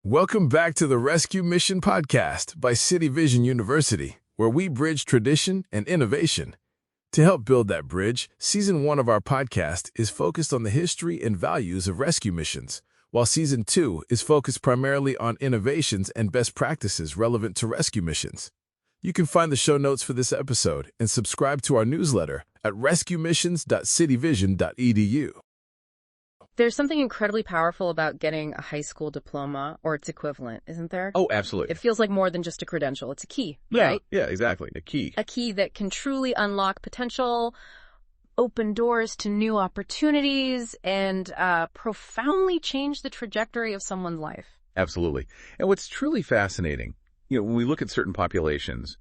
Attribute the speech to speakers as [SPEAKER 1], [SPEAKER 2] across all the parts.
[SPEAKER 1] Welcome back to the Rescue Mission Podcast by City Vision University, where we bridge tradition and innovation. To help build that bridge, Season 1 of our podcast is focused on the history and values of rescue missions, while Season 2 is focused primarily on innovations and best practices relevant to rescue missions. You can find the show notes for this episode and subscribe to our newsletter at rescuemissions.cityvision.edu.
[SPEAKER 2] There's something incredibly powerful about getting a high school diploma or its equivalent, isn't there?
[SPEAKER 3] Oh, absolutely.
[SPEAKER 2] It feels like more than just a credential. It's a key,
[SPEAKER 3] Yeah,
[SPEAKER 2] right?
[SPEAKER 3] yeah, exactly. A key.
[SPEAKER 2] A key that can truly unlock potential, open doors to new opportunities, and profoundly change the trajectory of someone's life.
[SPEAKER 3] Absolutely. And what's truly fascinating, when we look at certain populations,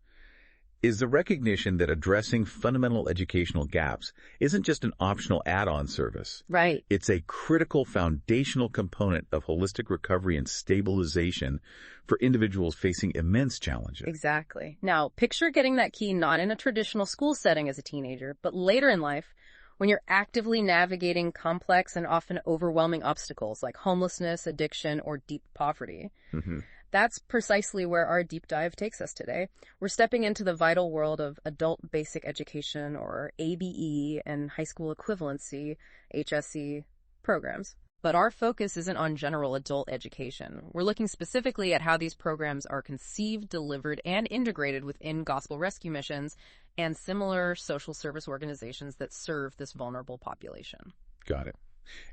[SPEAKER 3] is the recognition that addressing fundamental educational gaps isn't just an optional add-on service.
[SPEAKER 2] Right.
[SPEAKER 3] It's a critical foundational component of holistic recovery and stabilization for individuals facing immense challenges.
[SPEAKER 2] Exactly. Now, picture getting that key not in a traditional school setting as a teenager, but later in life, when you're actively navigating complex and often overwhelming obstacles like homelessness, addiction, or deep poverty.
[SPEAKER 3] Mm-hmm.
[SPEAKER 2] That's precisely where our deep dive takes us today. We're stepping into the vital world of adult basic education, or ABE, and high school equivalency, HSE, programs. But our focus isn't on general adult education. We're looking specifically at how these programs are conceived, delivered, and integrated within gospel rescue missions and similar social service organizations that serve this vulnerable population.
[SPEAKER 3] Got it.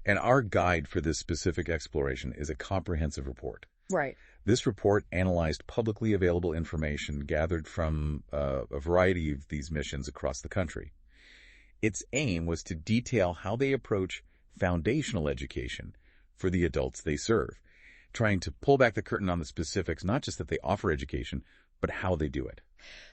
[SPEAKER 3] And our guide for this specific exploration is a comprehensive report.
[SPEAKER 2] Right.
[SPEAKER 3] This report analyzed publicly available information gathered from a variety of these missions across the country. Its aim was to detail how they approach foundational education for the adults they serve, trying to pull back the curtain on the specifics, not just that they offer education, but how they do it.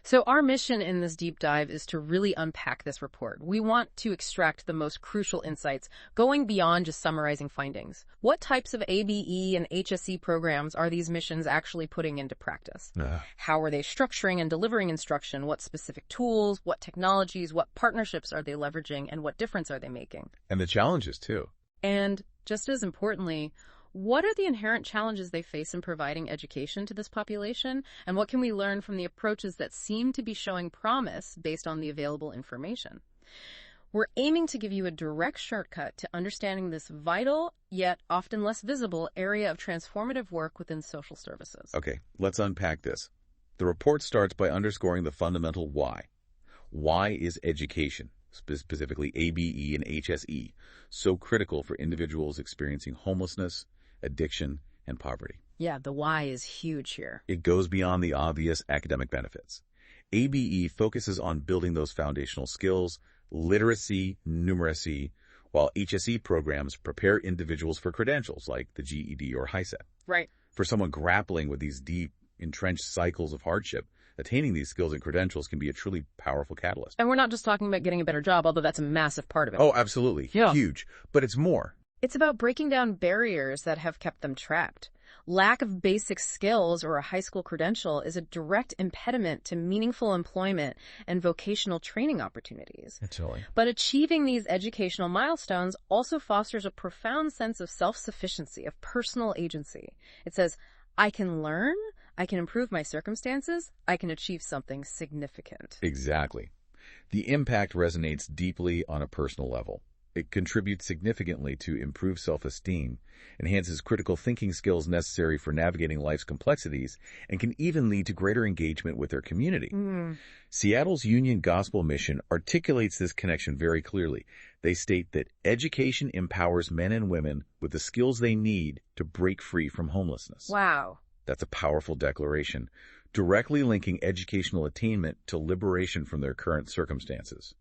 [SPEAKER 2] So our mission in this deep dive is to really unpack this report. We want to extract the most crucial insights, going beyond just summarizing findings. What types of ABE and HSE programs are these missions actually putting into practice? How are they structuring and delivering instruction? What specific tools, what technologies, what partnerships are they leveraging, and what difference are they making?
[SPEAKER 3] And the challenges, too.
[SPEAKER 2] And just as importantly, what are the inherent challenges they face in providing education to this population? And what can we learn from the approaches that seem to be showing promise based on the available information? We're aiming to give you a direct shortcut to understanding this vital, yet often less visible, area of transformative work within social services.
[SPEAKER 3] Okay, let's unpack this. The report starts by underscoring the fundamental why. Why is education, specifically ABE and HSE, so critical for individuals experiencing homelessness, addiction, and poverty?
[SPEAKER 2] Yeah, the why is huge here.
[SPEAKER 3] It goes beyond the obvious academic benefits. ABE focuses on building those foundational skills, literacy, numeracy, while HSE programs prepare individuals for credentials like the GED or HiSET.
[SPEAKER 2] Right.
[SPEAKER 3] For someone grappling with these deep, entrenched cycles of hardship, attaining these skills and credentials can be a truly powerful catalyst.
[SPEAKER 2] And we're not just talking about getting a better job, although that's a massive part of it.
[SPEAKER 3] Oh, absolutely.
[SPEAKER 2] Yeah.
[SPEAKER 3] Huge. But it's more.
[SPEAKER 2] It's about breaking down barriers that have kept them trapped. Lack of basic skills or a high school credential is a direct impediment to meaningful employment and vocational training opportunities.
[SPEAKER 3] Totally.
[SPEAKER 2] But achieving these educational milestones also fosters a profound sense of self-sufficiency, of personal agency. It says, I can learn, I can improve my circumstances, I can achieve something significant.
[SPEAKER 3] Exactly. The impact resonates deeply on a personal level. It contributes significantly to improved self-esteem, enhances critical thinking skills necessary for navigating life's complexities, and can even lead to greater engagement with their community. Seattle's Union Gospel Mission articulates this connection very clearly. They state that education empowers men and women with the skills they need to break free from homelessness.
[SPEAKER 2] Wow.
[SPEAKER 3] That's a powerful declaration, directly linking educational attainment to liberation from their current circumstances.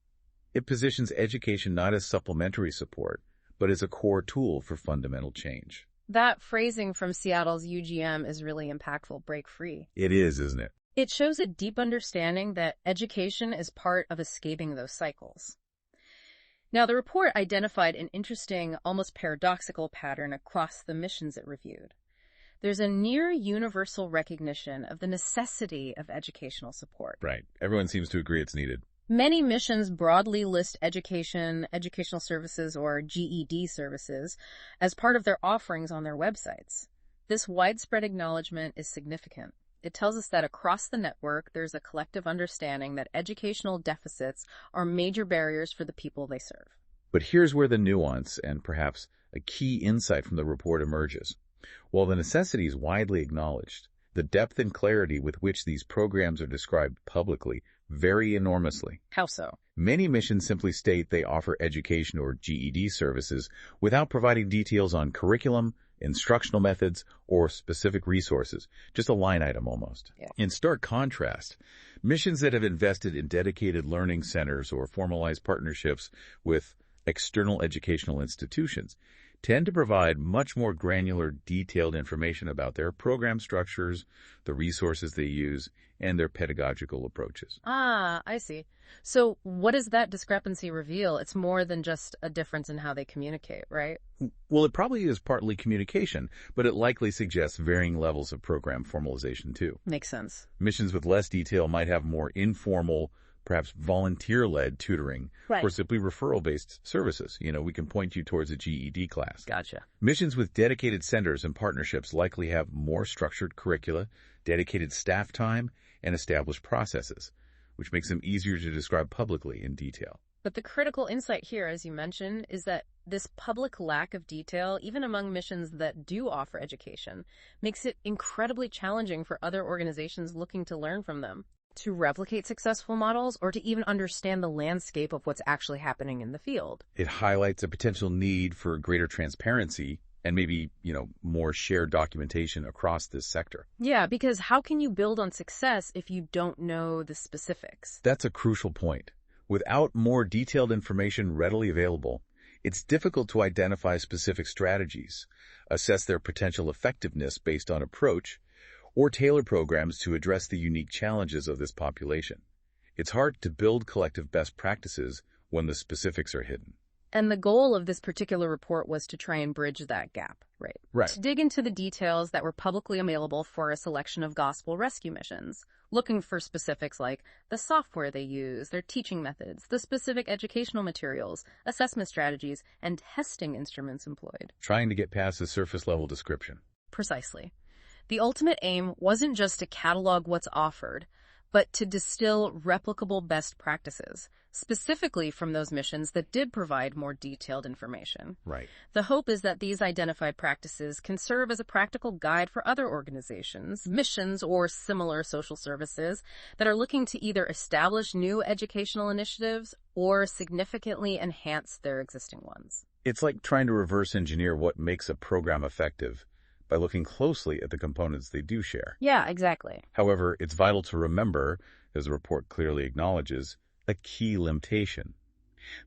[SPEAKER 3] It positions education not as supplementary support, but as a core tool for fundamental change.
[SPEAKER 2] That phrasing from Seattle's UGM is really impactful, break free.
[SPEAKER 3] It is, isn't it?
[SPEAKER 2] It shows a deep understanding that education is part of escaping those cycles. Now, the report identified an interesting, almost paradoxical pattern across the missions it reviewed. There's a near universal recognition of the necessity of educational support.
[SPEAKER 3] Right. Everyone seems to agree it's needed.
[SPEAKER 2] Many missions broadly list education, educational services, or GED services as part of their offerings on their websites. This widespread acknowledgement is significant. It tells us that across the network, there's a collective understanding that educational deficits are major barriers for the people they serve.
[SPEAKER 3] But here's where the nuance and perhaps a key insight from the report emerges. While the necessity is widely acknowledged, the depth and clarity with which these programs are described publicly vary enormously.
[SPEAKER 2] How so?
[SPEAKER 3] Many missions simply state they offer education or GED services without providing details on curriculum, instructional methods, or specific resources, just a line item almost.
[SPEAKER 2] Yeah.
[SPEAKER 3] In stark contrast, missions that have invested in dedicated learning centers or formalized partnerships with external educational institutions tend to provide much more granular, detailed information about their program structures, the resources they use, and their pedagogical approaches.
[SPEAKER 2] Ah, I see. So what does that discrepancy reveal? It's more than just a difference in how they communicate, right?
[SPEAKER 3] Well, it probably is partly communication, but it likely suggests varying levels of program formalization too.
[SPEAKER 2] Makes sense.
[SPEAKER 3] Missions with less detail might have more informal, perhaps volunteer-led tutoring,
[SPEAKER 2] Right.
[SPEAKER 3] or simply referral-based services. We can point you towards a GED class.
[SPEAKER 2] Gotcha.
[SPEAKER 3] Missions with dedicated centers and partnerships likely have more structured curricula, dedicated staff time, and established processes, which makes them easier to describe publicly in detail.
[SPEAKER 2] But the critical insight here, as you mentioned, is that this public lack of detail, even among missions that do offer education, makes it incredibly challenging for other organizations looking to learn from them, to replicate successful models, or to even understand the landscape of what's actually happening in the field.
[SPEAKER 3] It highlights a potential need for greater transparency and maybe, more shared documentation across this sector.
[SPEAKER 2] Yeah, because how can you build on success if you don't know the specifics?
[SPEAKER 3] That's a crucial point. Without more detailed information readily available, it's difficult to identify specific strategies, assess their potential effectiveness based on approach, or tailor programs to address the unique challenges of this population. It's hard to build collective best practices when the specifics are hidden.
[SPEAKER 2] And the goal of this particular report was to try and bridge that gap, right?
[SPEAKER 3] Right.
[SPEAKER 2] To dig into the details that were publicly available for a selection of gospel rescue missions, looking for specifics like the software they use, their teaching methods, the specific educational materials, assessment strategies, and testing instruments employed.
[SPEAKER 3] Trying to get past the surface-level description.
[SPEAKER 2] Precisely. The ultimate aim wasn't just to catalog what's offered, but to distill replicable best practices, specifically from those missions that did provide more detailed information.
[SPEAKER 3] Right.
[SPEAKER 2] The hope is that these identified practices can serve as a practical guide for other organizations, missions, or similar social services that are looking to either establish new educational initiatives or significantly enhance their existing ones.
[SPEAKER 3] It's like trying to reverse engineer what makes a program effective by looking closely at the components they do share.
[SPEAKER 2] Yeah, exactly.
[SPEAKER 3] However, it's vital to remember, as the report clearly acknowledges, a key limitation.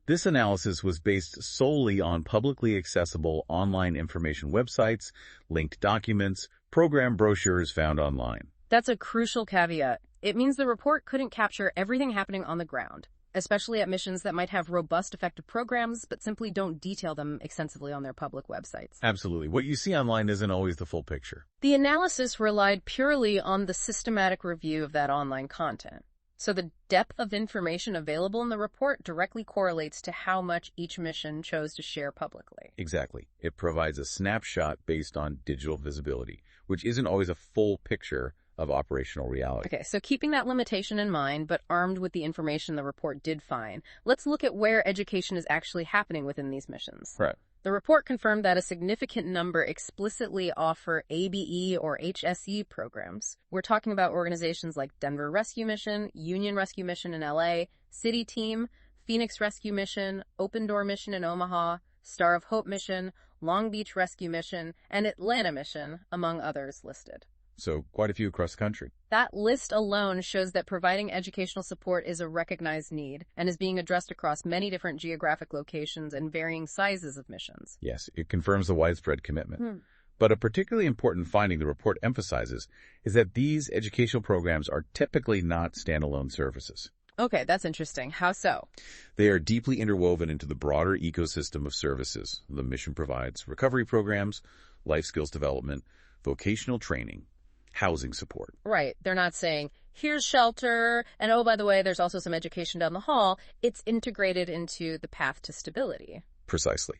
[SPEAKER 3] This analysis was based solely on publicly accessible online information websites, linked documents, program brochures found online.
[SPEAKER 2] That's a crucial caveat. It means the report couldn't capture everything happening on the ground, especially at missions that might have robust, effective programs, but simply don't detail them extensively on their public websites.
[SPEAKER 3] Absolutely. What you see online isn't always the full picture.
[SPEAKER 2] The analysis relied purely on the systematic review of that online content. So the depth of information available in the report directly correlates to how much each mission chose to share publicly.
[SPEAKER 3] Exactly. It provides a snapshot based on digital visibility, which isn't always a full picture of operational reality.
[SPEAKER 2] Okay, so keeping that limitation in mind, but armed with the information the report did find, let's look at where education is actually happening within these missions.
[SPEAKER 3] Right.
[SPEAKER 2] The report confirmed that a significant number explicitly offer ABE or HSE programs. We're talking about organizations like Denver Rescue Mission, Union Rescue Mission in LA, City Team, Phoenix Rescue Mission, Open Door Mission in Omaha, Star of Hope Mission, Long Beach Rescue Mission, and Atlanta Mission, among others listed.
[SPEAKER 3] So quite a few across the country.
[SPEAKER 2] That list alone shows that providing educational support is a recognized need and is being addressed across many different geographic locations and varying sizes of missions.
[SPEAKER 3] Yes, it confirms the widespread commitment. But a particularly important finding the report emphasizes is that these educational programs are typically not standalone services.
[SPEAKER 2] Okay, that's interesting. How so?
[SPEAKER 3] They are deeply interwoven into the broader ecosystem of services. The mission provides recovery programs, life skills development, vocational training, housing support.
[SPEAKER 2] Right. They're not saying, here's shelter, and oh, by the way, there's also some education down the hall. It's integrated into the path to stability.
[SPEAKER 3] Precisely.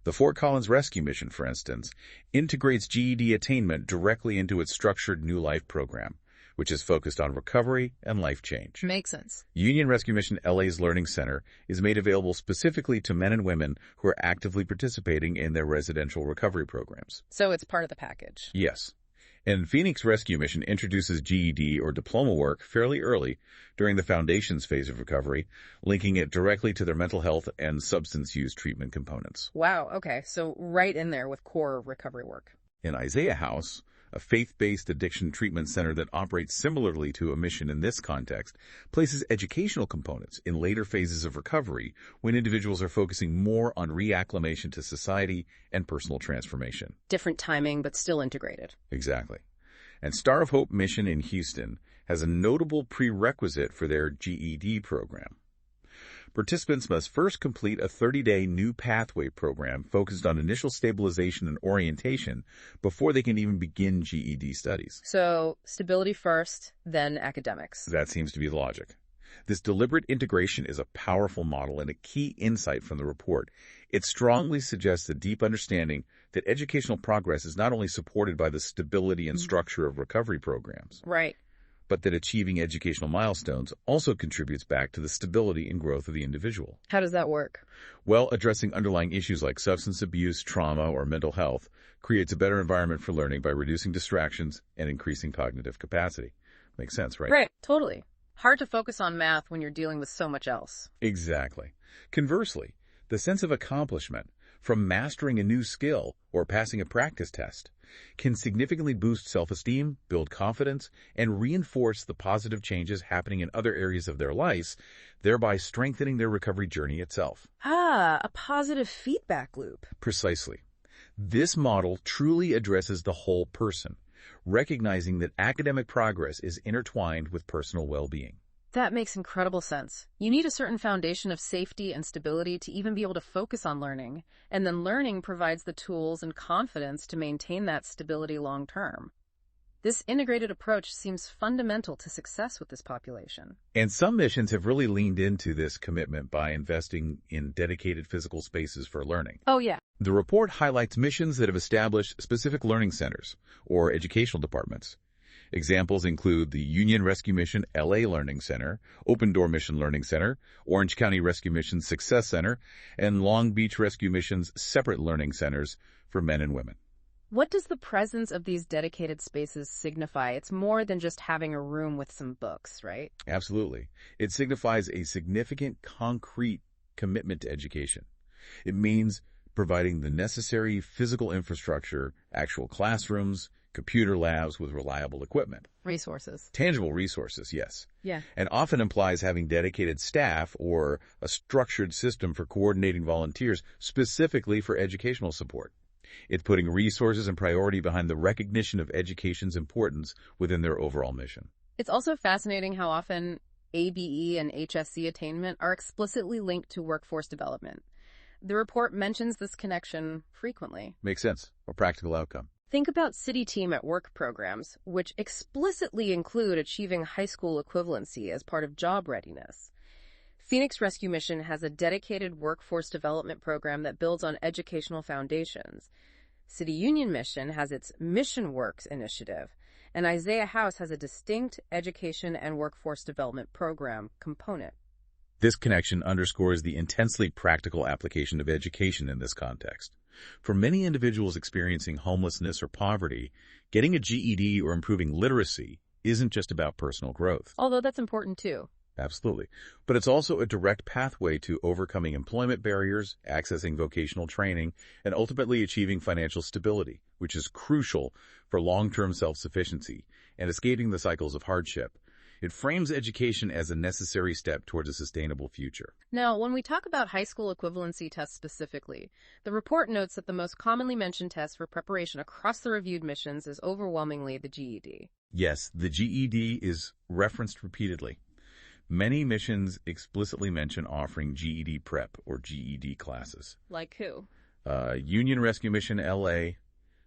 [SPEAKER 3] The Fort Collins Rescue Mission, for instance, integrates GED attainment directly into its structured New Life program, which is focused on recovery and life change.
[SPEAKER 2] Makes sense.
[SPEAKER 3] Union Rescue Mission LA's Learning Center is made available specifically to men and women who are actively participating in their residential recovery programs.
[SPEAKER 2] So it's part of the package.
[SPEAKER 3] Yes. And Phoenix Rescue Mission introduces GED or diploma work fairly early during the foundations phase of recovery, linking it directly to their mental health and substance use treatment components.
[SPEAKER 2] Wow, okay, so right in there with core recovery work.
[SPEAKER 3] In Isaiah House, a faith-based addiction treatment center that operates similarly to a mission in this context, places educational components in later phases of recovery when individuals are focusing more on reacclimation to society and personal transformation.
[SPEAKER 2] Different timing, but still integrated.
[SPEAKER 3] Exactly. And Star of Hope Mission in Houston has a notable prerequisite for their GED program. Participants must first complete a 30-day new pathway program focused on initial stabilization and orientation before they can even begin GED studies.
[SPEAKER 2] So stability first, then academics.
[SPEAKER 3] That seems to be the logic. This deliberate integration is a powerful model and a key insight from the report. It strongly suggests a deep understanding that educational progress is not only supported by the stability and structure of recovery programs,
[SPEAKER 2] Right.
[SPEAKER 3] but that achieving educational milestones also contributes back to the stability and growth of the individual.
[SPEAKER 2] How does that work?
[SPEAKER 3] Well, addressing underlying issues like substance abuse, trauma, or mental health creates a better environment for learning by reducing distractions and increasing cognitive capacity. Makes sense, right?
[SPEAKER 2] Right, totally. Hard to focus on math when you're dealing with so much else.
[SPEAKER 3] Exactly. Conversely, the sense of accomplishment from mastering a new skill or passing a practice test can significantly boost self-esteem, build confidence, and reinforce the positive changes happening in other areas of their lives, thereby strengthening their recovery journey itself.
[SPEAKER 2] Ah, a positive feedback loop.
[SPEAKER 3] Precisely. This model truly addresses the whole person, recognizing that academic progress is intertwined with personal well-being.
[SPEAKER 2] That makes incredible sense. You need a certain foundation of safety and stability to even be able to focus on learning, and then learning provides the tools and confidence to maintain that stability long term. This integrated approach seems fundamental to success with this population.
[SPEAKER 3] And some missions have really leaned into this commitment by investing in dedicated physical spaces for learning.
[SPEAKER 2] Oh, yeah.
[SPEAKER 3] The report highlights missions that have established specific learning centers or educational departments. Examples include the Union Rescue Mission LA Learning Center, Open Door Mission Learning Center, Orange County Rescue Mission Success Center, and Long Beach Rescue Mission's separate learning centers for men and women.
[SPEAKER 2] What does the presence of these dedicated spaces signify? It's more than just having a room with some books, right?
[SPEAKER 3] Absolutely. It signifies a significant, concrete commitment to education. It means providing the necessary physical infrastructure, actual classrooms, computer labs with reliable equipment.
[SPEAKER 2] Resources.
[SPEAKER 3] Tangible resources, yes.
[SPEAKER 2] Yeah.
[SPEAKER 3] And often implies having dedicated staff or a structured system for coordinating volunteers specifically for educational support. It's putting resources and priority behind the recognition of education's importance within their overall mission.
[SPEAKER 2] It's also fascinating how often ABE and HSC attainment are explicitly linked to workforce development. The report mentions this connection frequently.
[SPEAKER 3] Makes sense. A practical outcome.
[SPEAKER 2] Think about City Team at Work programs, which explicitly include achieving high school equivalency as part of job readiness. Phoenix Rescue Mission has a dedicated workforce development program that builds on educational foundations. City Union Mission has its Mission Works initiative, and Isaiah House has a distinct education and workforce development program component.
[SPEAKER 3] This connection underscores the intensely practical application of education in this context. For many individuals experiencing homelessness or poverty, getting a GED or improving literacy isn't just about personal growth.
[SPEAKER 2] Although that's important too.
[SPEAKER 3] Absolutely. But it's also a direct pathway to overcoming employment barriers, accessing vocational training, and ultimately achieving financial stability, which is crucial for long-term self-sufficiency and escaping the cycles of hardship. It frames education as a necessary step towards a sustainable future.
[SPEAKER 2] Now, when we talk about high school equivalency tests specifically, the report notes that the most commonly mentioned test for preparation across the reviewed missions is overwhelmingly the GED.
[SPEAKER 3] Yes, the GED is referenced repeatedly. Many missions explicitly mention offering GED prep or GED classes.
[SPEAKER 2] Like who?
[SPEAKER 3] Union Rescue Mission LA,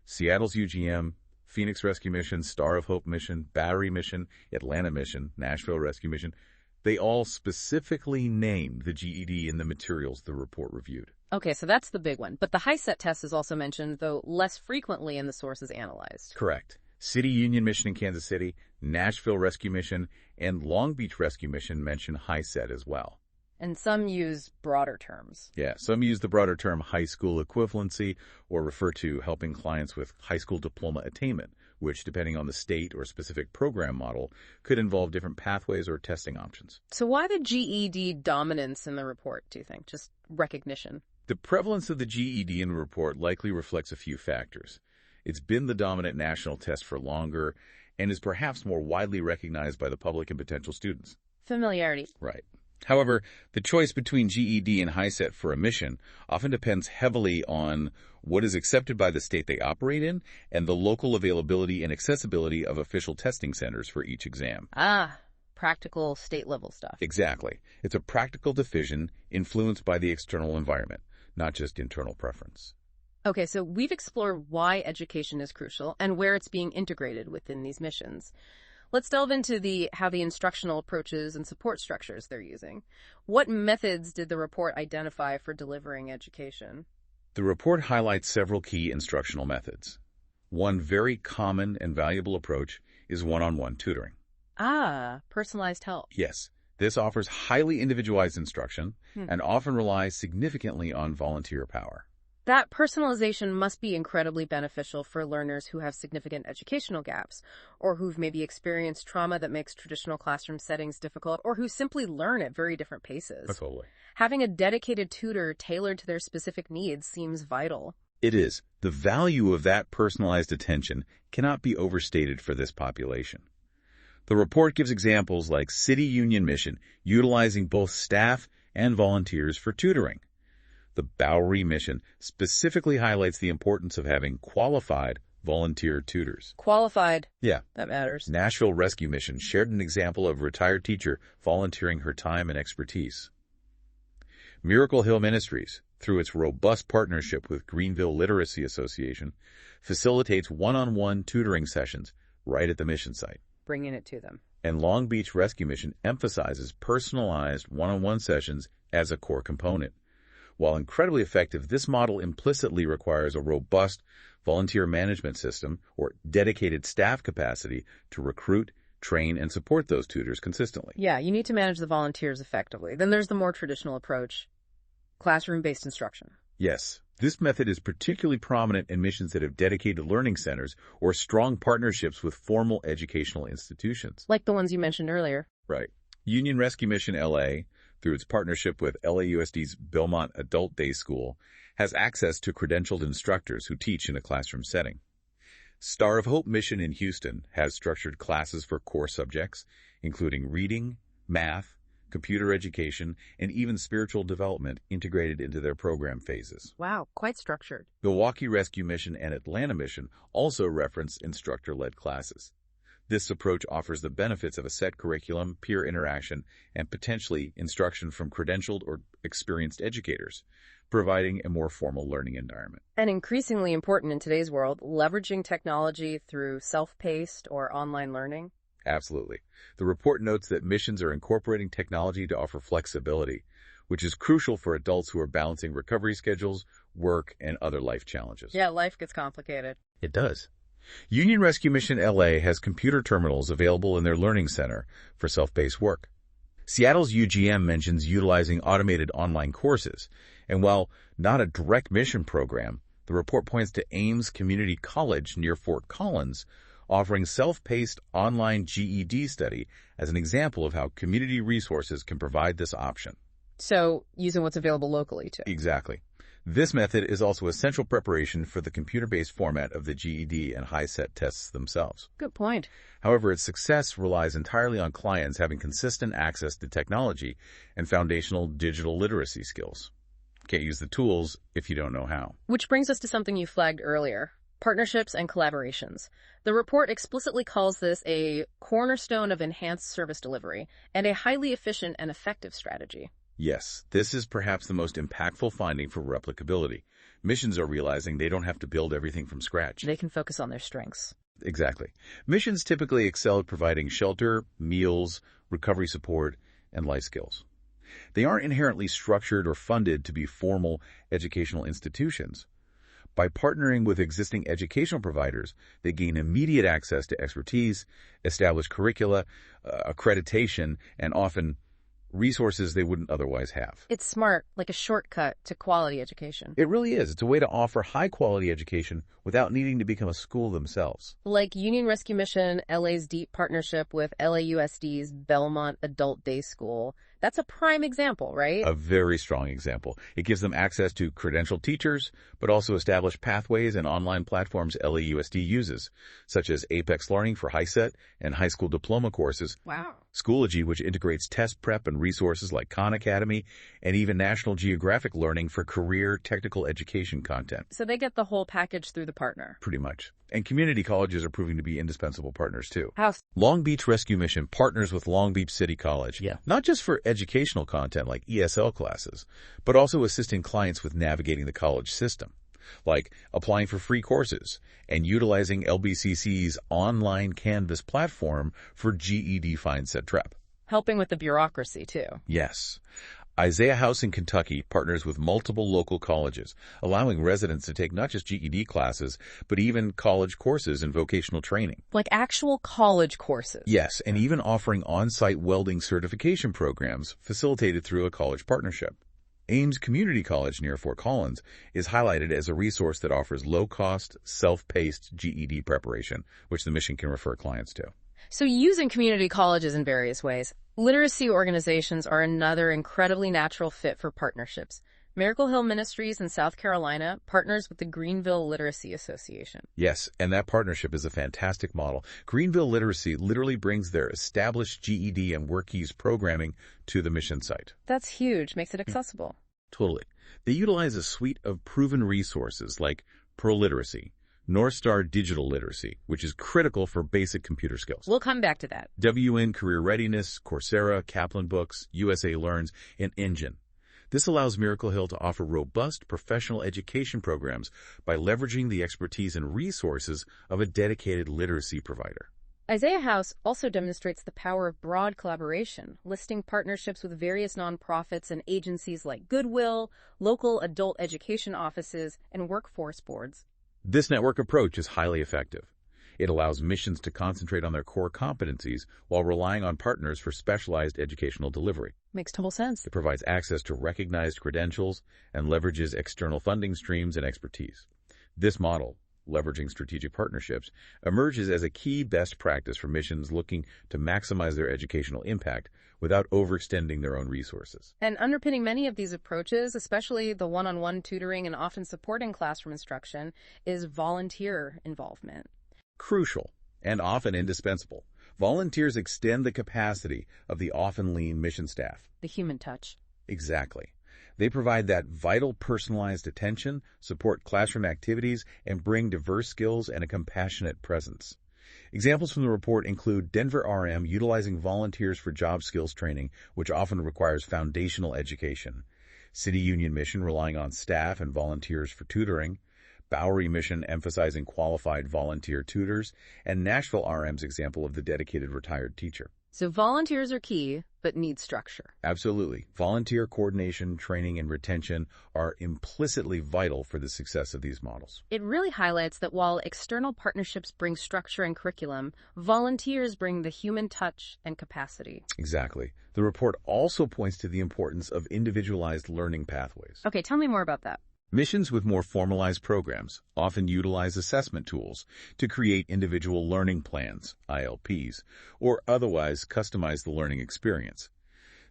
[SPEAKER 3] Seattle's UGM, Phoenix Rescue Mission, Star of Hope Mission, Battery Mission, Atlanta Mission, Nashville Rescue Mission. They all specifically named the GED in the materials the report reviewed.
[SPEAKER 2] Okay, so that's the big one. But the HiSET test is also mentioned, though less frequently in the sources analyzed.
[SPEAKER 3] Correct. City Union Mission in Kansas City, Nashville Rescue Mission, and Long Beach Rescue Mission mention HiSET as well.
[SPEAKER 2] And some use broader terms.
[SPEAKER 3] Yeah, some use the broader term high school equivalency or refer to helping clients with high school diploma attainment, which, depending on the state or specific program model, could involve different pathways or testing options.
[SPEAKER 2] So why the GED dominance in the report, do you think? Just recognition?
[SPEAKER 3] The prevalence of the GED in the report likely reflects a few factors. It's been the dominant national test for longer and is perhaps more widely recognized by the public and potential students.
[SPEAKER 2] Familiarity.
[SPEAKER 3] Right. However, the choice between GED and HiSET for a mission often depends heavily on what is accepted by the state they operate in and the local availability and accessibility of official testing centers for each exam.
[SPEAKER 2] Practical state-level stuff.
[SPEAKER 3] Exactly. It's a practical decision influenced by the external environment, not just internal preference.
[SPEAKER 2] Okay, so we've explored why education is crucial and where it's being integrated within these missions. Let's delve into how the instructional approaches and support structures they're using. What methods did the report identify for delivering education?
[SPEAKER 3] The report highlights several key instructional methods. One very common and valuable approach is one-on-one tutoring.
[SPEAKER 2] Personalized help.
[SPEAKER 3] Yes, this offers highly individualized instruction and often relies significantly on volunteer power.
[SPEAKER 2] That personalization must be incredibly beneficial for learners who have significant educational gaps, or who've maybe experienced trauma that makes traditional classroom settings difficult, or who simply learn at very different paces.
[SPEAKER 3] Totally.
[SPEAKER 2] Having a dedicated tutor tailored to their specific needs seems vital.
[SPEAKER 3] It is. The value of that personalized attention cannot be overstated for this population. The report gives examples like City Union Mission utilizing both staff and volunteers for tutoring. The Bowery Mission specifically highlights the importance of having qualified volunteer tutors.
[SPEAKER 2] Qualified.
[SPEAKER 3] Yeah.
[SPEAKER 2] That matters.
[SPEAKER 3] Nashville Rescue Mission shared an example of a retired teacher volunteering her time and expertise. Miracle Hill Ministries, through its robust partnership with Greenville Literacy Association, facilitates one-on-one tutoring sessions right at the mission site.
[SPEAKER 2] Bringing it to them.
[SPEAKER 3] And Long Beach Rescue Mission emphasizes personalized one-on-one sessions as a core component. While incredibly effective, this model implicitly requires a robust volunteer management system or dedicated staff capacity to recruit, train, and support those tutors consistently.
[SPEAKER 2] Yeah, you need to manage the volunteers effectively. Then there's the more traditional approach, classroom-based instruction.
[SPEAKER 3] Yes, this method is particularly prominent in missions that have dedicated learning centers or strong partnerships with formal educational institutions.
[SPEAKER 2] Like the ones you mentioned earlier.
[SPEAKER 3] Right. Union Rescue Mission LA, through its partnership with LAUSD's Belmont Adult Day School, has access to credentialed instructors who teach in a classroom setting. Star of Hope Mission in Houston has structured classes for core subjects, including reading, math, computer education, and even spiritual development integrated into their program phases.
[SPEAKER 2] Wow, quite structured.
[SPEAKER 3] Milwaukee Rescue Mission and Atlanta Mission also reference instructor-led classes. This approach offers the benefits of a set curriculum, peer interaction, and potentially instruction from credentialed or experienced educators, providing a more formal learning environment.
[SPEAKER 2] And increasingly important in today's world, leveraging technology through self-paced or online learning.
[SPEAKER 3] Absolutely. The report notes that missions are incorporating technology to offer flexibility, which is crucial for adults who are balancing recovery schedules, work, and other life challenges.
[SPEAKER 2] Yeah, life gets complicated.
[SPEAKER 3] It does. Union Rescue Mission LA has computer terminals available in their learning center for self-paced work. Seattle's UGM mentions utilizing automated online courses, and while not a direct mission program, the report points to Ames Community College near Fort Collins, offering self-paced online GED study as an example of how community resources can provide this option.
[SPEAKER 2] So, using what's available locally, too.
[SPEAKER 3] Exactly. This method is also essential preparation for the computer-based format of the GED and HiSET tests themselves.
[SPEAKER 2] Good point.
[SPEAKER 3] However, its success relies entirely on clients having consistent access to technology and foundational digital literacy skills. Can't use the tools if you don't know how.
[SPEAKER 2] Which brings us to something you flagged earlier, partnerships and collaborations. The report explicitly calls this a cornerstone of enhanced service delivery and a highly efficient and effective strategy.
[SPEAKER 3] Yes, this is perhaps the most impactful finding for replicability. Missions are realizing they don't have to build everything from scratch.
[SPEAKER 2] They can focus on their strengths.
[SPEAKER 3] Exactly. Missions typically excel at providing shelter, meals, recovery support, and life skills. They aren't inherently structured or funded to be formal educational institutions. By partnering with existing educational providers, they gain immediate access to expertise, established curricula, accreditation, and often resources they wouldn't otherwise have.
[SPEAKER 2] It's smart, like a shortcut to quality education.
[SPEAKER 3] It really is. It's a way to offer high-quality education without needing to become a school themselves.
[SPEAKER 2] Like Union Rescue Mission, LA's deep partnership with LAUSD's Belmont Adult Day School. That's a prime example, right?
[SPEAKER 3] A very strong example. It gives them access to credentialed teachers, but also established pathways and online platforms LAUSD uses, such as Apex Learning for HiSET and high school diploma courses.
[SPEAKER 2] Wow.
[SPEAKER 3] Schoology, which integrates test prep and resources like Khan Academy, and even National Geographic Learning for career technical education content.
[SPEAKER 2] So they get the whole package through the partner.
[SPEAKER 3] Pretty much. And community colleges are proving to be indispensable partners, too.
[SPEAKER 2] How?
[SPEAKER 3] Long Beach Rescue Mission partners with Long Beach City College.
[SPEAKER 2] Yeah.
[SPEAKER 3] Not just for educational content like ESL classes, but also assisting clients with navigating the college system, like applying for free courses and utilizing LBCC's online Canvas platform for GED Find Set Trep.
[SPEAKER 2] Helping with the bureaucracy, too.
[SPEAKER 3] Yes. Isaiah House in Kentucky partners with multiple local colleges, allowing residents to take not just GED classes, but even college courses in vocational training.
[SPEAKER 2] Like actual college courses.
[SPEAKER 3] Yes, and even offering on-site welding certification programs facilitated through a college partnership. Ames Community College near Fort Collins is highlighted as a resource that offers low-cost, self-paced GED preparation, which the mission can refer clients to.
[SPEAKER 2] So using community colleges in various ways, literacy organizations are another incredibly natural fit for partnerships. Miracle Hill Ministries in South Carolina partners with the Greenville Literacy Association.
[SPEAKER 3] Yes, and that partnership is a fantastic model. Greenville Literacy literally brings their established GED and WorkKeys programming to the mission site.
[SPEAKER 2] That's huge, makes it accessible.
[SPEAKER 3] Totally. They utilize a suite of proven resources like ProLiteracy, North Star Digital Literacy, which is critical for basic computer skills.
[SPEAKER 2] We'll come back to that.
[SPEAKER 3] WN Career Readiness, Coursera, Kaplan Books, USA Learns, and Engine. This allows Miracle Hill to offer robust professional education programs by leveraging the expertise and resources of a dedicated literacy provider.
[SPEAKER 2] Isaiah House also demonstrates the power of broad collaboration, listing partnerships with various nonprofits and agencies like Goodwill, local adult education offices, and workforce boards.
[SPEAKER 3] This network approach is highly effective. It allows missions to concentrate on their core competencies while relying on partners for specialized educational delivery.
[SPEAKER 2] Makes total sense.
[SPEAKER 3] It provides access to recognized credentials and leverages external funding streams and expertise. This model, leveraging strategic partnerships, emerges as a key best practice for missions looking to maximize their educational impact without overextending their own resources.
[SPEAKER 2] And underpinning many of these approaches, especially the one-on-one tutoring and often supporting classroom instruction, is volunteer involvement.
[SPEAKER 3] Crucial and often indispensable. Volunteers extend the capacity of the often lean mission staff.
[SPEAKER 2] The human touch.
[SPEAKER 3] Exactly. They provide that vital personalized attention, support classroom activities, and bring diverse skills and a compassionate presence. Examples from the report include Denver RM utilizing volunteers for job skills training, which often requires foundational education, City Union Mission relying on staff and volunteers for tutoring, Bowery Mission emphasizing qualified volunteer tutors, and Nashville RM's example of the dedicated retired teacher.
[SPEAKER 2] So volunteers are key, but need structure.
[SPEAKER 3] Absolutely. Volunteer coordination, training, and retention are implicitly vital for the success of these models.
[SPEAKER 2] It really highlights that while external partnerships bring structure and curriculum, volunteers bring the human touch and capacity.
[SPEAKER 3] Exactly. The report also points to the importance of individualized learning pathways.
[SPEAKER 2] Okay, tell me more about that.
[SPEAKER 3] Missions with more formalized programs often utilize assessment tools to create individual learning plans, ILPs, or otherwise customize the learning experience.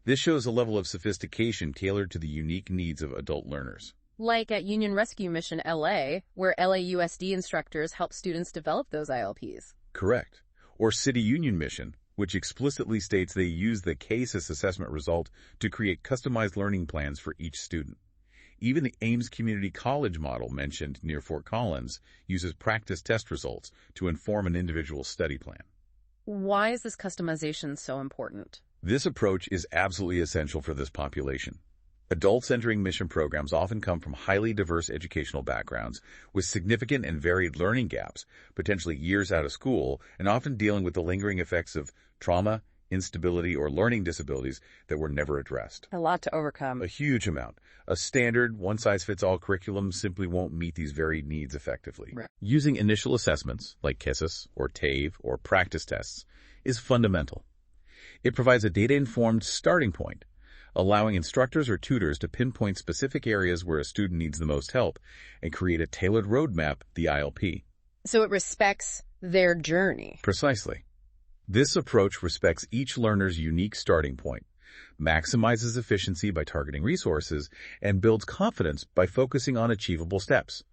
[SPEAKER 3] This shows a level of sophistication tailored to the unique needs of adult learners.
[SPEAKER 2] Like at Union Rescue Mission LA, where LAUSD instructors help students develop those ILPs.
[SPEAKER 3] Correct. Or City Union Mission, which explicitly states they use the CASIS assessment result to create customized learning plans for each student. Even the Ames Community College model mentioned near Fort Collins uses practice test results to inform an individual study plan.
[SPEAKER 2] Why is this customization so important?
[SPEAKER 3] This approach is absolutely essential for this population. Adults entering mission programs often come from highly diverse educational backgrounds with significant and varied learning gaps, potentially years out of school, and often dealing with the lingering effects of trauma, instability, or learning disabilities that were never addressed.
[SPEAKER 2] A lot to overcome.
[SPEAKER 3] A huge amount. A standard, one-size-fits-all curriculum simply won't meet these varied needs effectively.
[SPEAKER 2] Right.
[SPEAKER 3] Using initial assessments, like KISS or TAVE or practice tests, is fundamental. It provides a data-informed starting point, allowing instructors or tutors to pinpoint specific areas where a student needs the most help and create a tailored roadmap, the ILP.
[SPEAKER 2] So it respects their journey.
[SPEAKER 3] Precisely. This approach respects each learner's unique starting point, maximizes efficiency by targeting resources, and builds confidence by focusing on achievable steps.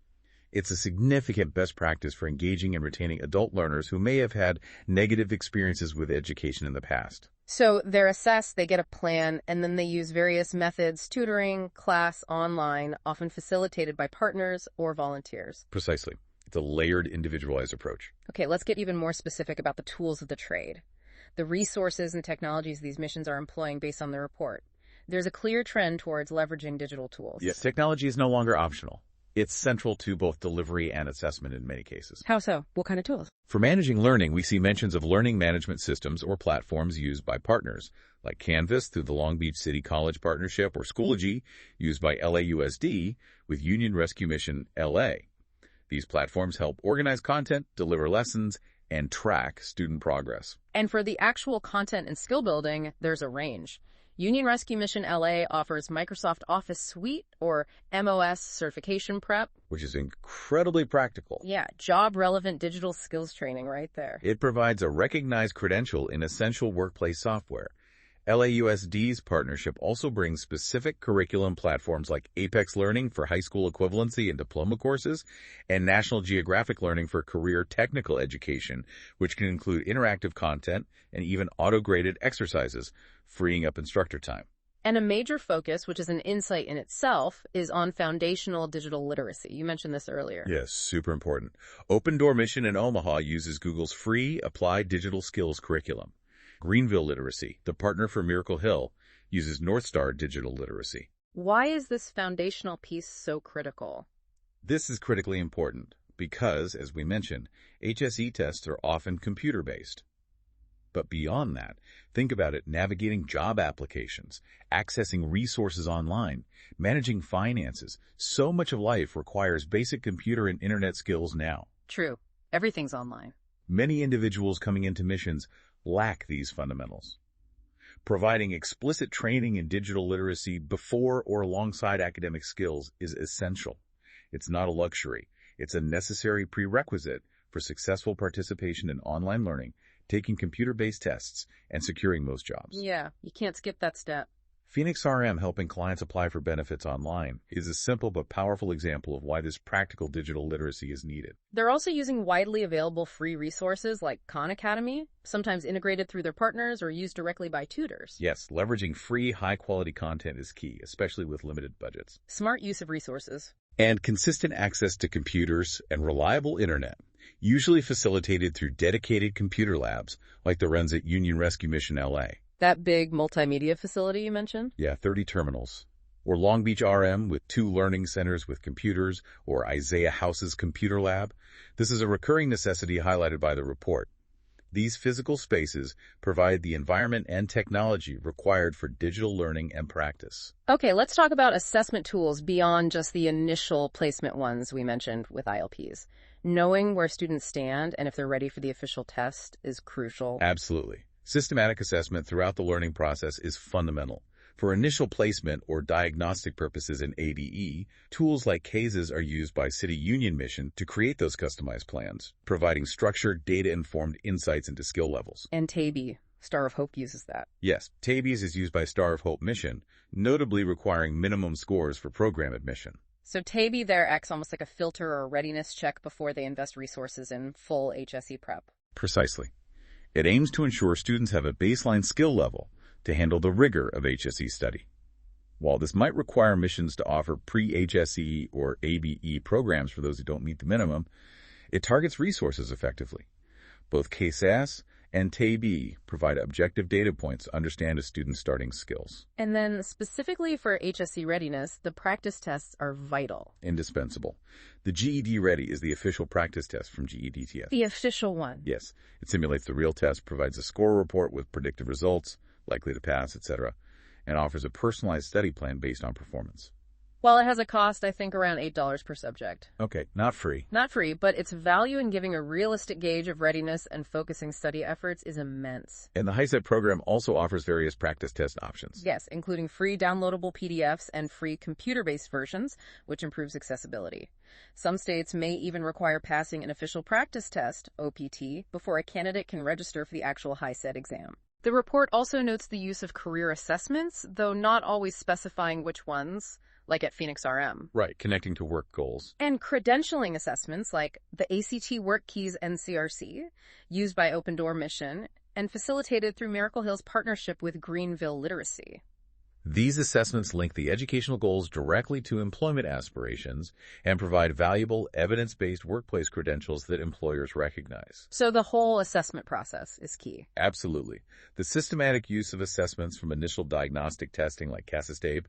[SPEAKER 3] It's a significant best practice for engaging and retaining adult learners who may have had negative experiences with education in the past.
[SPEAKER 2] So they're assessed, they get a plan, and then they use various methods, tutoring, class, online, often facilitated by partners or volunteers.
[SPEAKER 3] Precisely. It's a layered, individualized approach.
[SPEAKER 2] Okay, let's get even more specific about the tools of the trade. The resources and technologies these missions are employing based on the report. There's a clear trend towards leveraging digital tools.
[SPEAKER 3] Yes, technology is no longer optional. It's central to both delivery and assessment in many cases.
[SPEAKER 2] How so? What kind of tools?
[SPEAKER 3] For managing learning, we see mentions of learning management systems or platforms used by partners, like Canvas through the Long Beach City College Partnership or Schoology, used by LAUSD with Union Rescue Mission LA. These platforms help organize content, deliver lessons, and track student progress.
[SPEAKER 2] And for the actual content and skill building, there's a range. Union Rescue Mission LA offers Microsoft Office Suite or MOS certification prep,
[SPEAKER 3] which is incredibly practical.
[SPEAKER 2] Yeah, job-relevant digital skills training right there.
[SPEAKER 3] It provides a recognized credential in essential workplace software. LAUSD's partnership also brings specific curriculum platforms like Apex Learning for high school equivalency and diploma courses, and National Geographic Learning for career technical education, which can include interactive content and even auto-graded exercises, freeing up instructor time.
[SPEAKER 2] And a major focus, which is an insight in itself, is on foundational digital literacy. You mentioned this earlier.
[SPEAKER 3] Yes, super important. Open Door Mission in Omaha uses Google's free Applied Digital Skills curriculum. Greenville Literacy, the partner for Miracle Hill, uses North Star Digital Literacy.
[SPEAKER 2] Why is this foundational piece so critical?
[SPEAKER 3] This is critically important because, as we mentioned, HSE tests are often computer-based. But beyond that, think about it: navigating job applications, accessing resources online, managing finances. So much of life requires basic computer and internet skills now.
[SPEAKER 2] True. Everything's online.
[SPEAKER 3] Many individuals coming into missions lack these fundamentals. Providing explicit training in digital literacy before or alongside academic skills is essential. It's not a luxury. It's a necessary prerequisite for successful participation in online learning, taking computer-based tests, and securing most jobs.
[SPEAKER 2] Yeah, you can't skip that step.
[SPEAKER 3] Phoenix RM helping clients apply for benefits online is a simple but powerful example of why this practical digital literacy is needed.
[SPEAKER 2] They're also using widely available free resources like Khan Academy, sometimes integrated through their partners or used directly by tutors.
[SPEAKER 3] Yes, leveraging free, high-quality content is key, especially with limited budgets.
[SPEAKER 2] Smart use of resources.
[SPEAKER 3] And consistent access to computers and reliable internet, usually facilitated through dedicated computer labs like the ones at Union Rescue Mission LA.
[SPEAKER 2] That big multimedia facility you mentioned?
[SPEAKER 3] Yeah, 30 terminals. Or Long Beach RM with 2 learning centers with computers, or Isaiah House's computer lab. This is a recurring necessity highlighted by the report. These physical spaces provide the environment and technology required for digital learning and practice.
[SPEAKER 2] Okay, let's talk about assessment tools beyond just the initial placement ones we mentioned with ILPs. Knowing where students stand and if they're ready for the official test is crucial.
[SPEAKER 3] Absolutely. Systematic assessment throughout the learning process is fundamental. For initial placement or diagnostic purposes in ADE, tools like CASES are used by City Union Mission to create those customized plans, providing structured, data-informed insights into skill levels.
[SPEAKER 2] And TABE, Star of Hope, uses that.
[SPEAKER 3] Yes, TABES is used by Star of Hope Mission, notably requiring minimum scores for program admission.
[SPEAKER 2] So TABE there acts almost like a filter or a readiness check before they invest resources in full HSE prep.
[SPEAKER 3] Precisely. It aims to ensure students have a baseline skill level to handle the rigor of HSE study. While this might require missions to offer pre-HSE or ABE programs for those who don't meet the minimum, it targets resources effectively. Both CASAS and TABE provide objective data points to understand a student's starting skills.
[SPEAKER 2] And then specifically for HSE readiness, the practice tests are vital.
[SPEAKER 3] Indispensable. The GED Ready is the official practice test from GEDTF.
[SPEAKER 2] The official one.
[SPEAKER 3] Yes, it simulates the real test, provides a score report with predicted results, likely to pass, etc., and offers a personalized study plan based on performance.
[SPEAKER 2] While it has a cost, I think around $8 per subject.
[SPEAKER 3] Okay, not free.
[SPEAKER 2] Not free, but its value in giving a realistic gauge of readiness and focusing study efforts is immense.
[SPEAKER 3] And the HiSET program also offers various practice test options.
[SPEAKER 2] Yes, including free downloadable PDFs and free computer-based versions, which improves accessibility. Some states may even require passing an official practice test, OPT, before a candidate can register for the actual HiSET exam. The report also notes the use of career assessments, though not always specifying which ones, like at Phoenix RM.
[SPEAKER 3] Right, connecting to work goals.
[SPEAKER 2] And credentialing assessments like the ACT Work Keys NCRC, used by Open Door Mission, and facilitated through Miracle Hill's partnership with Greenville Literacy.
[SPEAKER 3] These assessments link the educational goals directly to employment aspirations and provide valuable, evidence-based workplace credentials that employers recognize.
[SPEAKER 2] So the whole assessment process is key.
[SPEAKER 3] Absolutely. The systematic use of assessments from initial diagnostic testing like CASASTABE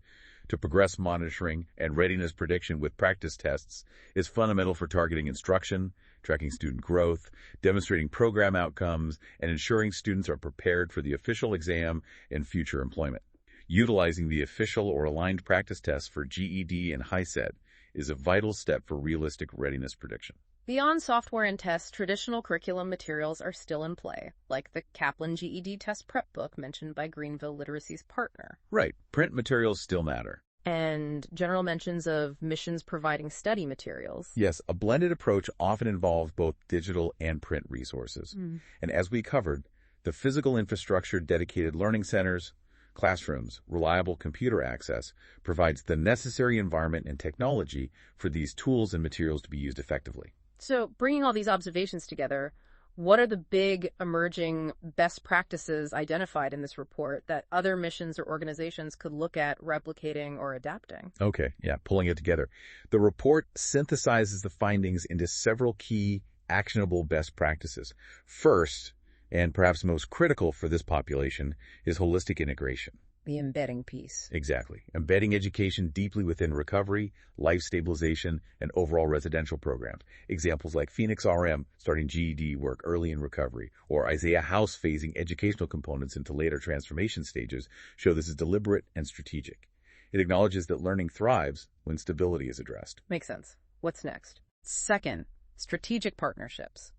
[SPEAKER 3] to progress monitoring and readiness prediction with practice tests is fundamental for targeting instruction, tracking student growth, demonstrating program outcomes, and ensuring students are prepared for the official exam and future employment. Utilizing the official or aligned practice tests for GED and HiSET is a vital step for realistic readiness prediction.
[SPEAKER 2] Beyond software and tests, traditional curriculum materials are still in play, like the Kaplan GED test prep book mentioned by Greenville Literacy's partner.
[SPEAKER 3] Right. Print materials still matter.
[SPEAKER 2] And general mentions of missions providing study materials.
[SPEAKER 3] Yes, a blended approach often involves both digital and print resources. And as we covered, the physical infrastructure, dedicated learning centers, classrooms, reliable computer access provides the necessary environment and technology for these tools and materials to be used effectively.
[SPEAKER 2] So, bringing all these observations together, what are the big emerging best practices identified in this report that other missions or organizations could look at replicating or adapting?
[SPEAKER 3] Okay, pulling it together. The report synthesizes the findings into several key actionable best practices. First, and perhaps most critical for this population, is holistic integration.
[SPEAKER 2] The embedding piece.
[SPEAKER 3] Exactly. Embedding education deeply within recovery, life stabilization, and overall residential programs. Examples like Phoenix RM starting GED work early in recovery, or Isaiah House phasing educational components into later transformation stages show this is deliberate and strategic. It acknowledges that learning thrives when stability is addressed.
[SPEAKER 2] Makes sense. What's next? Second, strategic partnerships.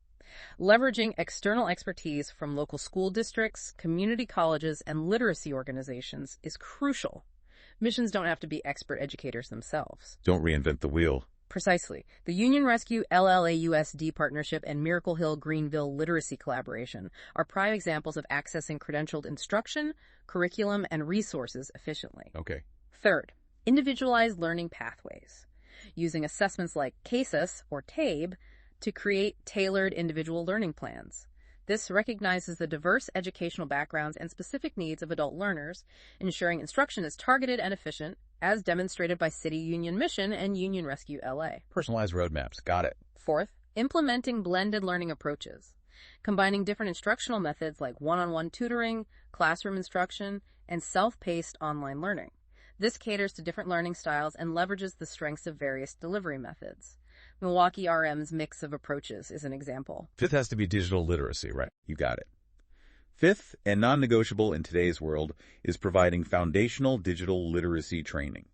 [SPEAKER 2] Leveraging external expertise from local school districts, community colleges, and literacy organizations is crucial. Missions don't have to be expert educators themselves.
[SPEAKER 3] Don't reinvent the wheel.
[SPEAKER 2] Precisely. The Union Rescue LLAUSD partnership and Miracle Hill Greenville Literacy collaboration are prime examples of accessing credentialed instruction, curriculum, and resources efficiently.
[SPEAKER 3] Okay.
[SPEAKER 2] Third, individualized learning pathways. Using assessments like CASAS or TABE to create tailored individual learning plans. This recognizes the diverse educational backgrounds and specific needs of adult learners, ensuring instruction is targeted and efficient, as demonstrated by City Union Mission and Union Rescue LA.
[SPEAKER 3] Personalized roadmaps. Got it.
[SPEAKER 2] Fourth, implementing blended learning approaches, combining different instructional methods like one-on-one tutoring, classroom instruction, and self-paced online learning. This caters to different learning styles and leverages the strengths of various delivery methods. Milwaukee RM's mix of approaches is an example.
[SPEAKER 3] Fifth has to be digital literacy, right? You got it. Fifth, and non-negotiable in today's world, is providing foundational digital literacy training.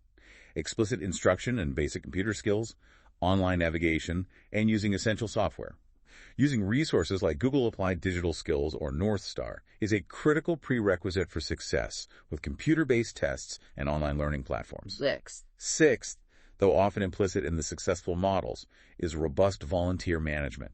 [SPEAKER 3] Explicit instruction in basic computer skills, online navigation, and using essential software. Using resources like Google Applied Digital Skills or North Star is a critical prerequisite for success with computer-based tests and online learning platforms. Sixth, though often implicit in the successful models, is robust volunteer management.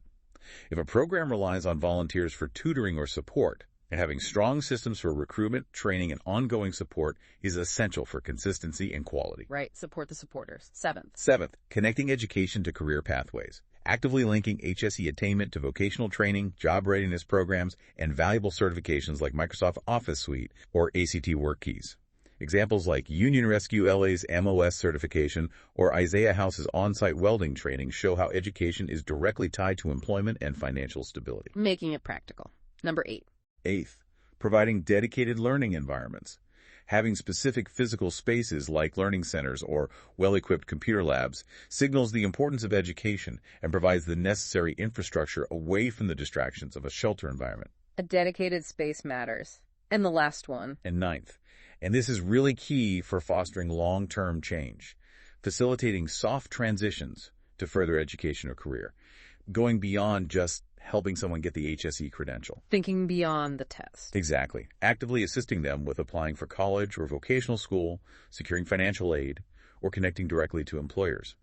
[SPEAKER 3] If a program relies on volunteers for tutoring or support, having strong systems for recruitment, training, and ongoing support is essential for consistency and quality.
[SPEAKER 2] Right, support the supporters. Seventh,
[SPEAKER 3] connecting education to career pathways. Actively linking HSE attainment to vocational training, job readiness programs, and valuable certifications like Microsoft Office Suite or ACT Work Keys. Examples like Union Rescue LA's MOS certification or Isaiah House's on-site welding training show how education is directly tied to employment and financial stability.
[SPEAKER 2] Making it practical. Number 8,
[SPEAKER 3] Eighth, providing dedicated learning environments. Having specific physical spaces like learning centers or well-equipped computer labs signals the importance of education and provides the necessary infrastructure away from the distractions of a shelter environment.
[SPEAKER 2] A dedicated space matters. And the last one.
[SPEAKER 3] And ninth, and this is really key for fostering long-term change, facilitating soft transitions to further education or career, going beyond just helping someone get the HSE credential.
[SPEAKER 2] Thinking beyond the test.
[SPEAKER 3] Exactly. Actively assisting them with applying for college or vocational school, securing financial aid, or connecting directly to employers.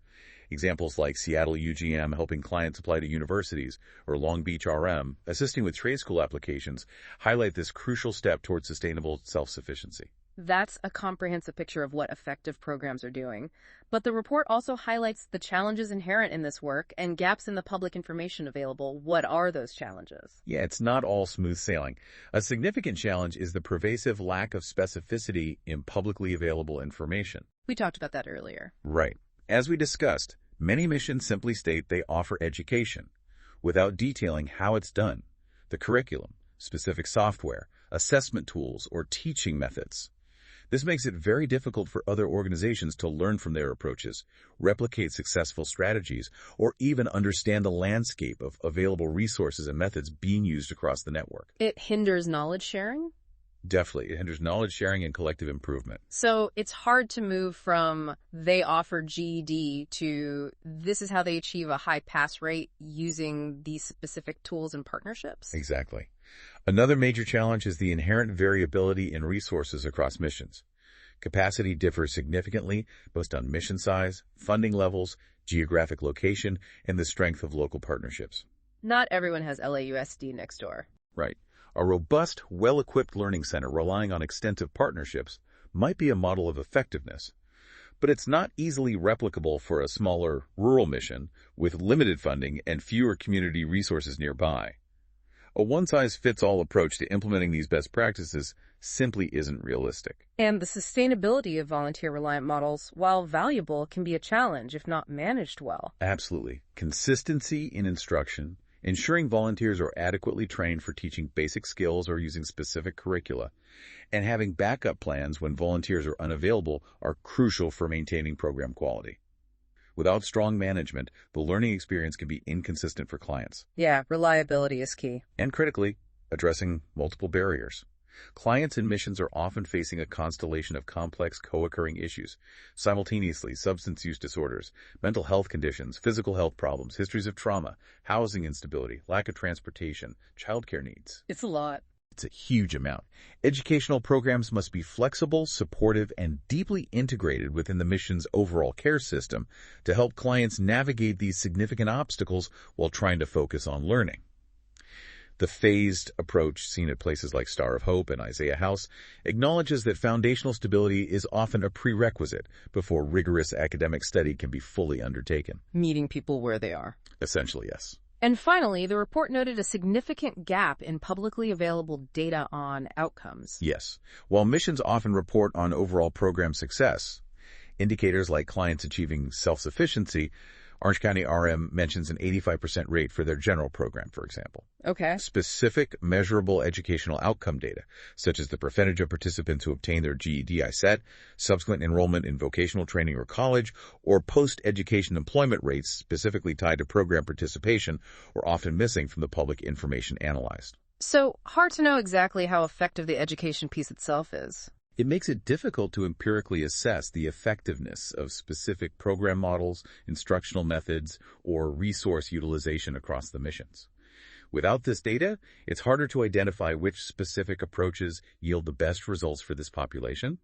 [SPEAKER 3] Examples like Seattle UGM helping clients apply to universities, or Long Beach RM assisting with trade school applications highlight this crucial step towards sustainable self-sufficiency.
[SPEAKER 2] That's a comprehensive picture of what effective programs are doing. But the report also highlights the challenges inherent in this work and gaps in the public information available. What are those challenges?
[SPEAKER 3] Yeah, it's not all smooth sailing. A significant challenge is the pervasive lack of specificity in publicly available information.
[SPEAKER 2] We talked about that earlier.
[SPEAKER 3] Right. As we discussed, many missions simply state they offer education, without detailing how it's done, the curriculum, specific software, assessment tools, or teaching methods. This makes it very difficult for other organizations to learn from their approaches, replicate successful strategies, or even understand the landscape of available resources and methods being used across the network.
[SPEAKER 2] It hinders knowledge sharing?
[SPEAKER 3] Definitely. It hinders knowledge sharing and collective improvement.
[SPEAKER 2] So it's hard to move from they offer GED to this is how they achieve a high pass rate using these specific tools and partnerships?
[SPEAKER 3] Exactly. Another major challenge is the inherent variability in resources across missions. Capacity differs significantly based on mission size, funding levels, geographic location, and the strength of local partnerships.
[SPEAKER 2] Not everyone has LAUSD next door.
[SPEAKER 3] Right. A robust, well-equipped learning center relying on extensive partnerships might be a model of effectiveness, but it's not easily replicable for a smaller, rural mission with limited funding and fewer community resources nearby. A one-size-fits-all approach to implementing these best practices simply isn't realistic.
[SPEAKER 2] And the sustainability of volunteer-reliant models, while valuable, can be a challenge if not managed well.
[SPEAKER 3] Absolutely. Consistency in instruction, ensuring volunteers are adequately trained for teaching basic skills or using specific curricula, and having backup plans when volunteers are unavailable are crucial for maintaining program quality. Without strong management, the learning experience can be inconsistent for clients.
[SPEAKER 2] Yeah, reliability is key.
[SPEAKER 3] And critically, addressing multiple barriers. Clients and missions are often facing a constellation of complex co-occurring issues, simultaneously substance use disorders, mental health conditions, physical health problems, histories of trauma, housing instability, lack of transportation, childcare needs.
[SPEAKER 2] It's a lot.
[SPEAKER 3] It's a huge amount. Educational programs must be flexible, supportive, and deeply integrated within the mission's overall care system to help clients navigate these significant obstacles while trying to focus on learning. The phased approach seen at places like Star of Hope and Isaiah House acknowledges that foundational stability is often a prerequisite before rigorous academic study can be fully undertaken.
[SPEAKER 2] Meeting people where they are.
[SPEAKER 3] Essentially, yes.
[SPEAKER 2] And finally, the report noted a significant gap in publicly available data on outcomes.
[SPEAKER 3] Yes. While missions often report on overall program success, indicators like clients achieving self-sufficiency, Orange County RM mentions an 85% rate for their general program, for example.
[SPEAKER 2] Okay.
[SPEAKER 3] Specific measurable educational outcome data, such as the percentage of participants who obtain their GED ISET, subsequent enrollment in vocational training or college, or post-education employment rates specifically tied to program participation, were often missing from the public information analyzed.
[SPEAKER 2] So, hard to know exactly how effective the education piece itself is.
[SPEAKER 3] It makes it difficult to empirically assess the effectiveness of specific program models, instructional methods, or resource utilization across the missions. Without this data, it's harder to identify which specific approaches yield the best results for this population,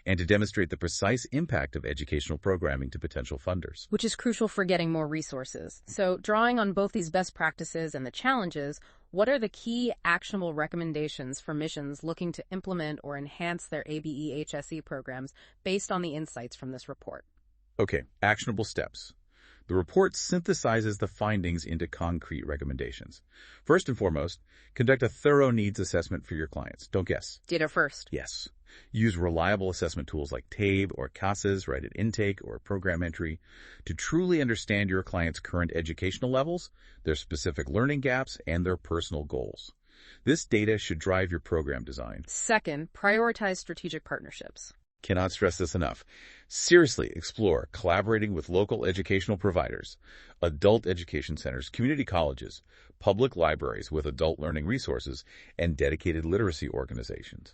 [SPEAKER 3] and to demonstrate the precise impact of educational programming to potential funders.
[SPEAKER 2] Which is crucial for getting more resources. So, drawing on both these best practices and the challenges, what are the key actionable recommendations for missions looking to implement or enhance their ABE HSE programs based on the insights from this report?
[SPEAKER 3] Okay, actionable steps. The report synthesizes the findings into concrete recommendations. First and foremost, conduct a thorough needs assessment for your clients. Don't guess.
[SPEAKER 2] Data first.
[SPEAKER 3] Yes. Use reliable assessment tools like TABE or CASAS right at intake or program entry to truly understand your client's current educational levels, their specific learning gaps, and their personal goals. This data should drive your program design.
[SPEAKER 2] Second, prioritize strategic partnerships.
[SPEAKER 3] Cannot stress this enough. Seriously explore collaborating with local educational providers, adult education centers, community colleges, public libraries with adult learning resources, and dedicated literacy organizations.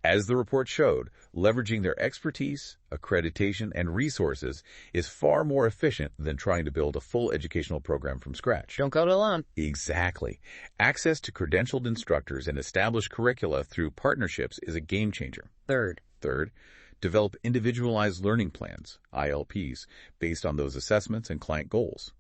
[SPEAKER 3] As the report showed, leveraging their expertise, accreditation, and resources is far more efficient than trying to build a full educational program from scratch.
[SPEAKER 2] Don't go it alone.
[SPEAKER 3] Exactly. Access to credentialed instructors and established curricula through partnerships is a game changer.
[SPEAKER 2] Third,
[SPEAKER 3] develop individualized learning plans, ILPs, based on those assessments and client goals.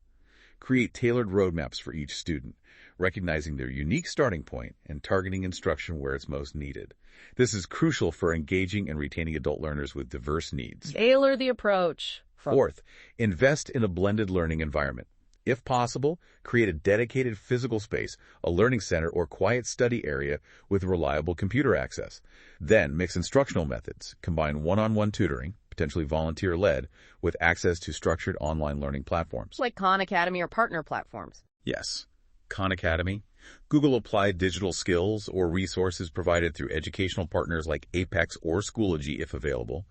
[SPEAKER 3] Create tailored roadmaps for each student, recognizing their unique starting point and targeting instruction where it's most needed. This is crucial for engaging and retaining adult learners with diverse needs.
[SPEAKER 2] tailor the approach.
[SPEAKER 3] Fourth, invest in a blended learning environment. If possible, create a dedicated physical space, a learning center or quiet study area with reliable computer access. Then mix instructional methods, combine one-on-one tutoring, potentially volunteer-led, with access to structured online learning platforms.
[SPEAKER 2] like Khan Academy or partner platforms.
[SPEAKER 3] Yes, Khan Academy, Google Applied Digital Skills, or resources provided through educational partners like Apex or Schoology if available,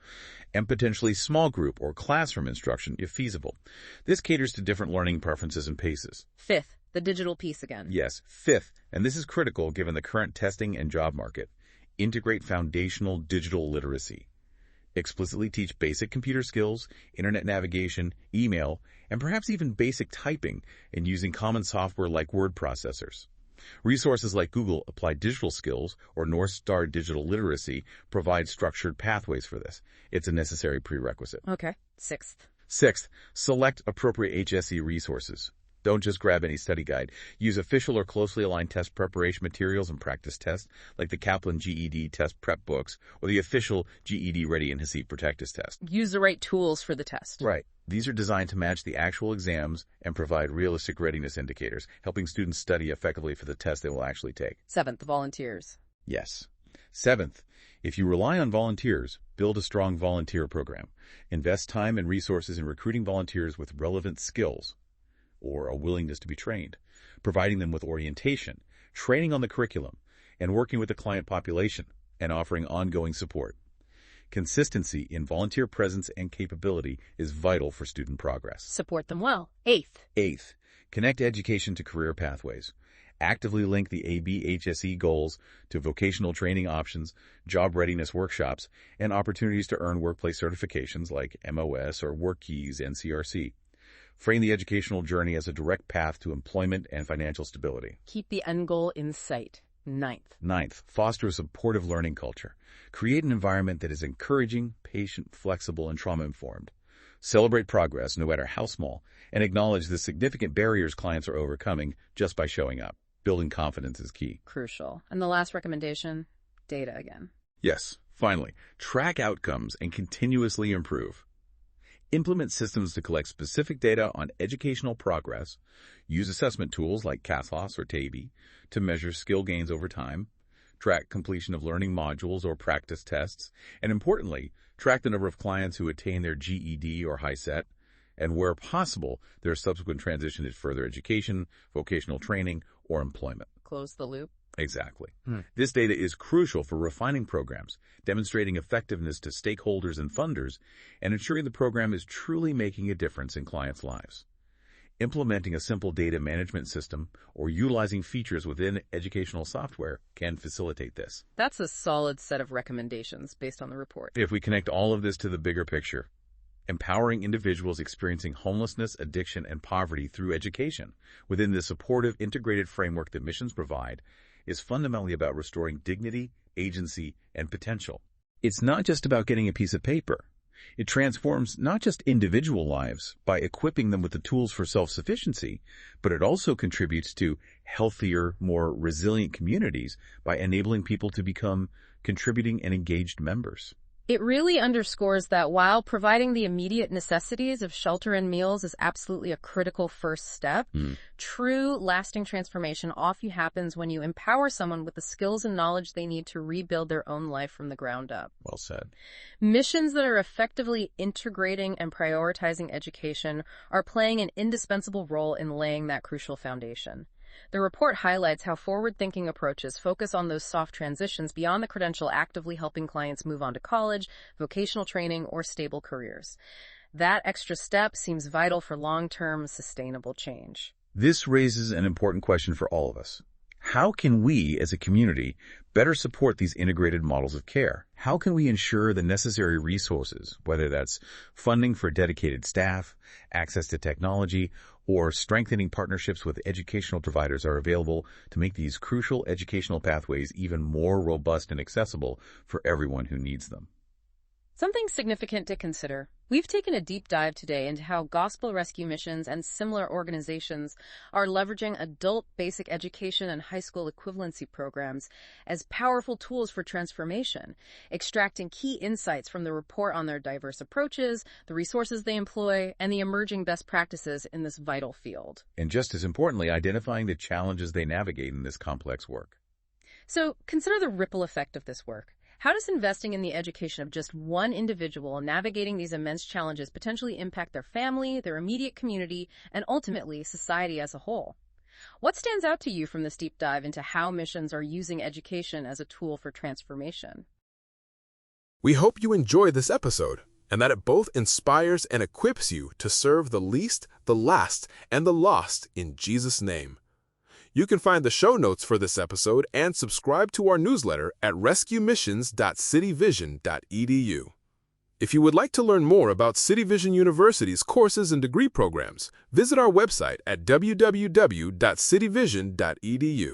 [SPEAKER 3] and potentially small group or classroom instruction if feasible. This caters to different learning preferences and paces.
[SPEAKER 2] Fifth, the digital piece again.
[SPEAKER 3] Yes, fifth, and this is critical given the current testing and job market, integrate foundational digital literacy. Explicitly teach basic computer skills, internet navigation, email, and perhaps even basic typing and using common software like word processors. Resources like Google Applied Digital Skills or North Star Digital Literacy provide structured pathways for this. It's a necessary prerequisite.
[SPEAKER 2] Okay. Sixth,
[SPEAKER 3] select appropriate HSE resources. Don't just grab any study guide. Use official or closely aligned test preparation materials and practice tests, like the Kaplan GED test prep books or the official GED Ready and Haseeb Practice test.
[SPEAKER 2] use the right tools for the test.
[SPEAKER 3] Right. These are designed to match the actual exams and provide realistic readiness indicators, helping students study effectively for the test they will actually take.
[SPEAKER 2] Seventh, volunteers.
[SPEAKER 3] Yes. Seventh, if you rely on volunteers, build a strong volunteer program. Invest time and resources in recruiting volunteers with relevant skills or a willingness to be trained, providing them with orientation, training on the curriculum, and working with the client population, and offering ongoing support. Consistency in volunteer presence and capability is vital for student progress.
[SPEAKER 2] Support them well. Eighth,
[SPEAKER 3] Connect education to career pathways. Actively link the ABHSE goals to vocational training options, job readiness workshops, and opportunities to earn workplace certifications like MOS or WorkKeys NCRC. Frame the educational journey as a direct path to employment and financial stability.
[SPEAKER 2] keep the end goal in sight.
[SPEAKER 3] Ninth, foster a supportive learning culture. Create an environment that is encouraging, patient, flexible, and trauma-informed. Celebrate progress, no matter how small, and acknowledge the significant barriers clients are overcoming just by showing up. Building confidence is key.
[SPEAKER 2] Crucial. And the last recommendation, data again.
[SPEAKER 3] Yes, finally, track outcomes and continuously improve. Implement systems to collect specific data on educational progress. Use assessment tools like CASLOS or TABE to measure skill gains over time. Track completion of learning modules or practice tests. And importantly, track the number of clients who attain their GED or HiSET, and where possible, their subsequent transition to further education, vocational training, or employment.
[SPEAKER 2] Close the loop.
[SPEAKER 3] Exactly. This data is crucial for refining programs, demonstrating effectiveness to stakeholders and funders, and ensuring the program is truly making a difference in clients' lives. Implementing a simple data management system or utilizing features within educational software can facilitate this.
[SPEAKER 2] That's a solid set of recommendations based on the report.
[SPEAKER 3] If we connect all of this to the bigger picture, empowering individuals experiencing homelessness, addiction, and poverty through education within the supportive, integrated framework that missions provide is fundamentally about restoring dignity, agency, and potential. It's not just about getting a piece of paper. It transforms not just individual lives by equipping them with the tools for self-sufficiency, but it also contributes to healthier, more resilient communities by enabling people to become contributing and engaged members.
[SPEAKER 2] It really underscores that while providing the immediate necessities of shelter and meals is absolutely a critical first step, true lasting transformation often happens when you empower someone with the skills and knowledge they need to rebuild their own life from the ground up.
[SPEAKER 3] Well said.
[SPEAKER 2] Missions that are effectively integrating and prioritizing education are playing an indispensable role in laying that crucial foundation. The report highlights how forward-thinking approaches focus on those soft transitions beyond the credential, actively helping clients move on to college, vocational training, or stable careers. That extra step seems vital for long-term sustainable change.
[SPEAKER 3] This raises an important question for all of us. How can we, as a community, better support these integrated models of care? How can we ensure the necessary resources, whether that's funding for dedicated staff, access to technology, or strengthening partnerships with educational providers, are available to make these crucial educational pathways even more robust and accessible for everyone who needs them?
[SPEAKER 2] Something significant to consider. We've taken a deep dive today into how gospel rescue missions and similar organizations are leveraging adult basic education and high school equivalency programs as powerful tools for transformation, extracting key insights from the report on their diverse approaches, the resources they employ, and the emerging best practices in this vital field.
[SPEAKER 3] And just as importantly, identifying the challenges they navigate in this complex work.
[SPEAKER 2] So consider the ripple effect of this work. How does investing in the education of just one individual navigating these immense challenges potentially impact their family, their immediate community, and ultimately society as a whole? What stands out to you from this deep dive into how missions are using education as a tool for transformation?
[SPEAKER 1] We hope you enjoy this episode and that it both inspires and equips you to serve the least, the last, and the lost in Jesus' name. You can find the show notes for this episode and subscribe to our newsletter at rescuemissions.cityvision.edu. If you would like to learn more about City Vision University's courses and degree programs, visit our website at www.cityvision.edu.